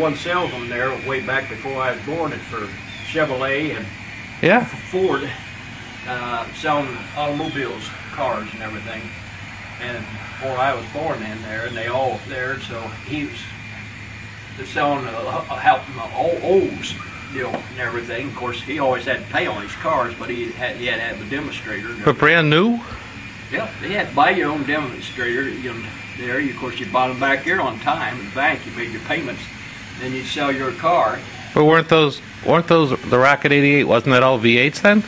One salesman there way back before I was born it for Chevrolet and Ford, selling automobiles, cars and everything. And before I was born in there, and they all there, so he was selling helping the O's deal and everything. Of course, he always had to pay on his cars, but he had to have a demonstrator. But brand new? Yeah, they had to buy your own demonstrator. There, of course, you bought them back here on time in the bank. You made your payments. Then you sell your car. But weren't those the Rocket 88? Wasn't that all V8s then?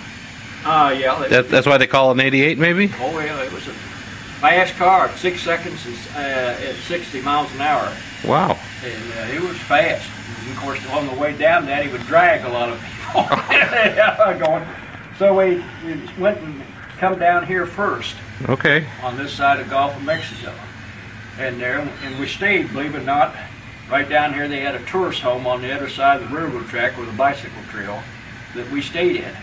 Yeah. That's why they call it an 88, maybe? Oh yeah, it was a fast car. 6 seconds at 60 miles an hour. Wow. And it was fast. And of course, on the way down that, he would drag a lot of people going. So we went and come down here first. Okay. On this side of Gulf of Mexico, and we stayed, believe it or not. Right down here they had a tourist home on the other side of the railroad track with a bicycle trail that we stayed in.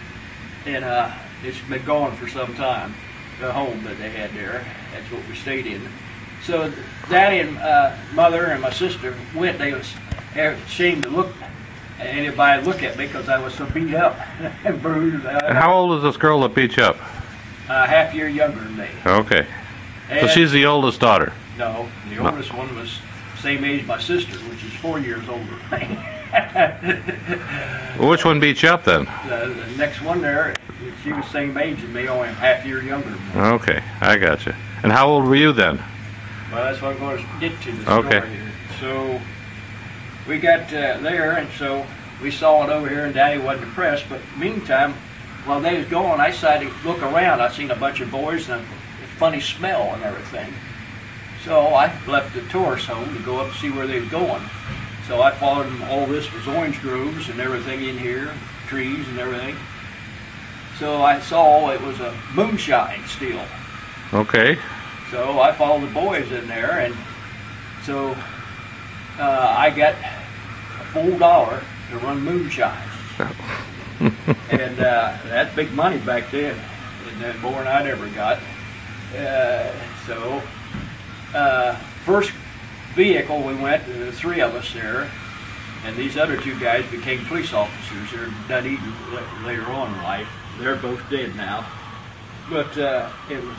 And it's been going for some time, the home that they had there. That's what we stayed in. So Daddy and Mother and my sister went. They was ashamed to look at anybody look at me because I was so beat up and bruised. And how old is this girl that beat you up? Half a year younger than me. Okay. So she's the oldest daughter? No, the oldest one was same age as my sister, which is 4 years older than me. Well, which one beat you up then? The next one there, she was same age as me, only half a year younger than me. Okay, I got you. And how old were you then? Well, that's what I'm going to get to the story here. So we got there, and so we saw it over here, and Daddy wasn't impressed. But meantime, while they was going, I decided to look around. I seen a bunch of boys and a funny smell and everything. So I left the tourist home to go up and see where they were going. So I followed them. All this was orange groves and everything in here, trees and everything. So I saw it was a moonshine still. Okay. So I followed the boys in there, and so I got a $4 to run moonshine. And that's big money back then, and more than I'd ever got. First vehicle we went, there were 3 of us there, and these other 2 guys became police officers. They're done eating later on in life. They're both dead now. But it was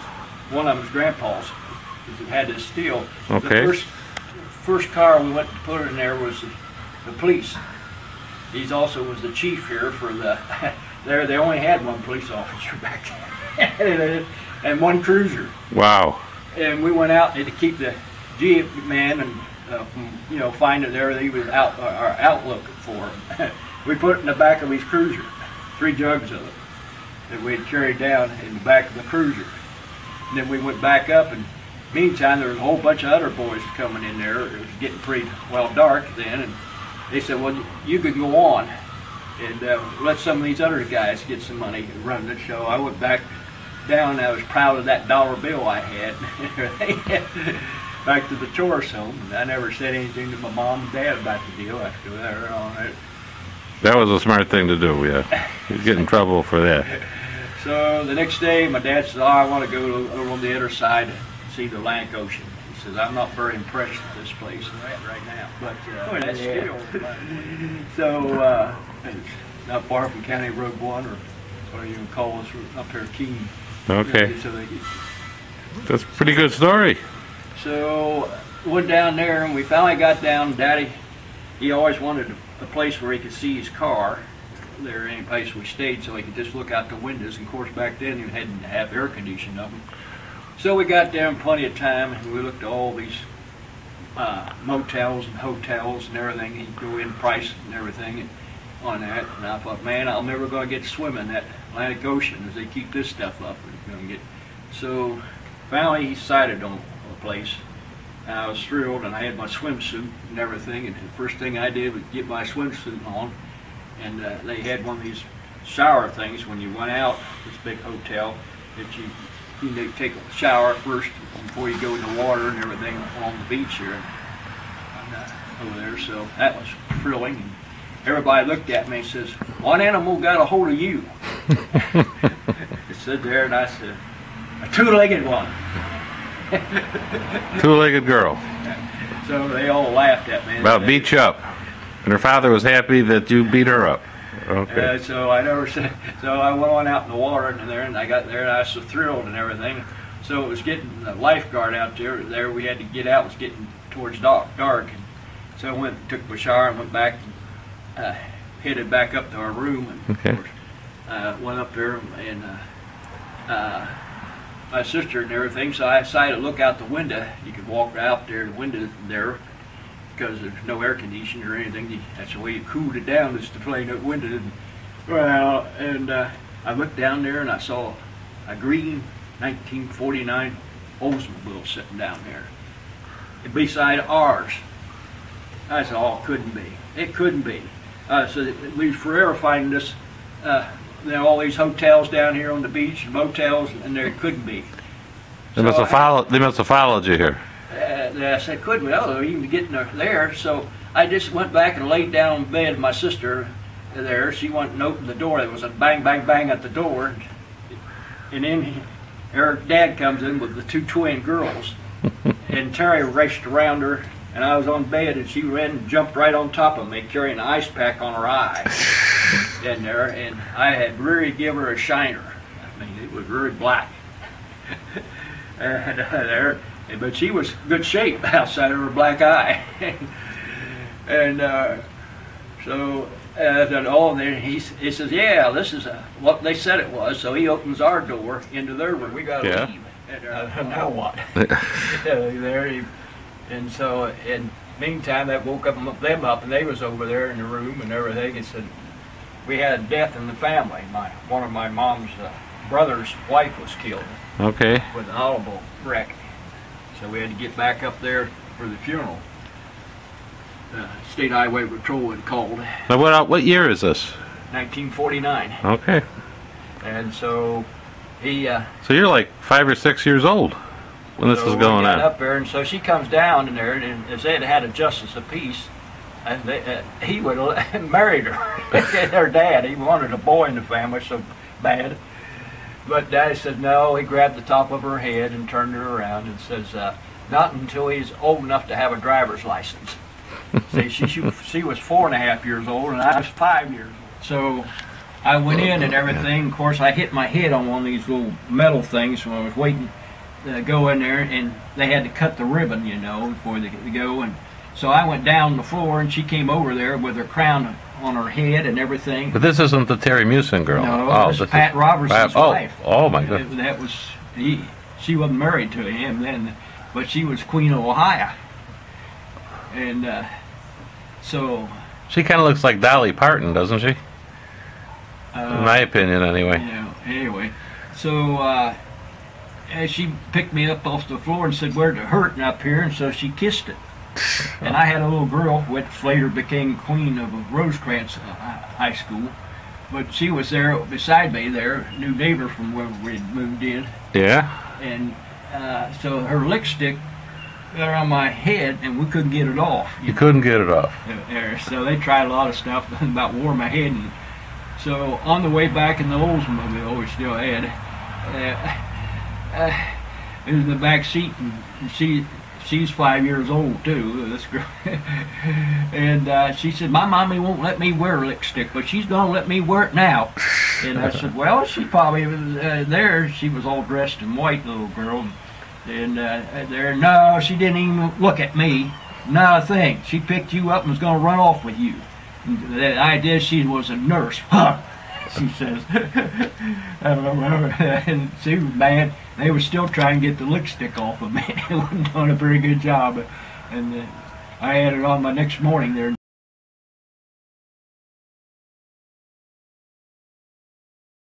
one of them's grandpa's, because it had this steel. Okay. The first car we went to put in there was the police. He also was the chief here for the. They only had 1 police officer back then, and 1 cruiser. Wow. And we went out to keep the Jeep man and from finding there he was out looking for him. We put it in the back of his cruiser, 3 jugs of it that we had carried down in the back of the cruiser. And then we went back up, and meantime there was a whole bunch of other boys coming in there. It was getting pretty dark then, and they said, well, you could go on and let some of these other guys get some money and run the show. I went back down, and I was proud of that dollar bill I had. Back to the tourist home, and I never said anything to my mom and dad about the deal after that. All right. That was a smart thing to do, yeah. You'd get in trouble for that. So the next day, my dad said, oh, I want to go over on the other side and see the Atlantic Ocean. He says, I'm not very impressed with this place right now, but that's still. So it's not far from County Road 1, or what you can call us up here, Keene. Okay. That's a pretty good story. So went down there, and we finally got down. Daddy, he always wanted a place where he could see his car there, any place we stayed, so he could just look out the windows. And of course, back then you hadn't have air conditioning of them. So we got there in plenty of time, and we looked at all these motels and hotels and everything. He'd go in price and everything on that, and I thought, man, I'm never going to get swimming that Atlantic Ocean as they keep this stuff up. So finally he decided on a place. I was thrilled, and I had my swimsuit and everything, and the first thing I did was get my swimsuit on, and they had one of these shower things when you went out, this big hotel, that you need to take a shower first before you go in the water and everything along the beach here and over there. So that was thrilling. And everybody looked at me and says, what animal got a hold of you? It stood there, and I said, a 2-legged one. Two-legged girl. So they all laughed at me. About beat you up. And her father was happy that you beat her up. Okay. So I never said. So I went on out in the water and I got there and I was so thrilled and everything. So it was getting the lifeguard out there. There we had to get out. It was getting towards dark. And so I went, took my shower, and went back, and headed back up to our room. And Okay. of course, went up there and my sister and everything. So I decided to look out the window. You could walk out there, the window there, because there's no air conditioning or anything. That's the way you cooled it down, is to play that window. Well, and I looked down there and I saw a green 1949 Oldsmobile sitting down there beside ours. I said, oh, it couldn't be. It couldn't be. So we was forever finding this, there are all these hotels down here on the beach and motels, and there couldn't be. They must have followed you here. I said, couldn't we? Oh, even getting there. So I just went back and laid down in bed. My sister there, she went and opened the door. There was a bang, bang, bang at the door. And then her dad comes in with the two twin girls. And Terry raced around her, and I was on bed, and she ran and jumped right on top of me, carrying an ice pack on her eye. In there, and I had really give her a shiner. I mean, it was very black. There. But she was good shape outside of her black eye. And so I said, oh, and then he says, yeah, this is what they said it was. So he opens our door into their room. We got to leave. And now what? And so, in the meantime, that woke them up, and they was over there in the room and everything. And said, we had a death in the family. One of my mom's brother's wife was killed. Okay. With an automobile wreck. So we had to get back up there for the funeral. State Highway Patrol had called. Now what year is this? 1949. Okay. And so he. So you're like 5 or 6 years old when this was going on. Up there, and so she comes down in there, and as they had a justice of peace, and he would married her. Her dad, he wanted a boy in the family so bad. But Daddy said no. He grabbed the top of her head and turned her around and says, not until he's old enough to have a driver's license. See, she was 4.5 years old, and I was 5 years old. So I went in and everything. Of course, I hit my head on one of these little metal things when I was waiting to go in there, and they had to cut the ribbon, you know, before they could go. And so I went down the floor, and she came over there with her crown on her head and everything. But this isn't the Terry Musin girl. No, this is Pat Robertson's wife. Oh my God. That was she wasn't married to him then, but she was Queen of Ohio. And so she kind of looks like Dolly Parton, doesn't she? In my opinion, anyway. Yeah. Anyway, so she picked me up off the floor and said, "Where's it hurting up here?" And so she kissed it. And I had a little girl, which later became queen of Rosecrans High School. But she was there beside me there, new neighbor from where we moved in. Yeah. And so her lick stick got on my head, and we couldn't get it off. You couldn't get it off. So they tried a lot of stuff about wore my head. And so on the way back in the Oldsmobile, we still had, it was in the back seat, and she's 5 years old too, this girl. And she said, my mommy won't let me wear a lipstick, but she's gonna let me wear it now. And I said, well, she probably was there. She was all dressed in white, little girl. And no, she didn't even look at me. Not a thing. She picked you up and was gonna run off with you. And the idea she was a nurse. Huh? She says. And she was mad. They were still trying to get the lipstick off of me. They wasn't doing a very good job. And I had it on my next morning there.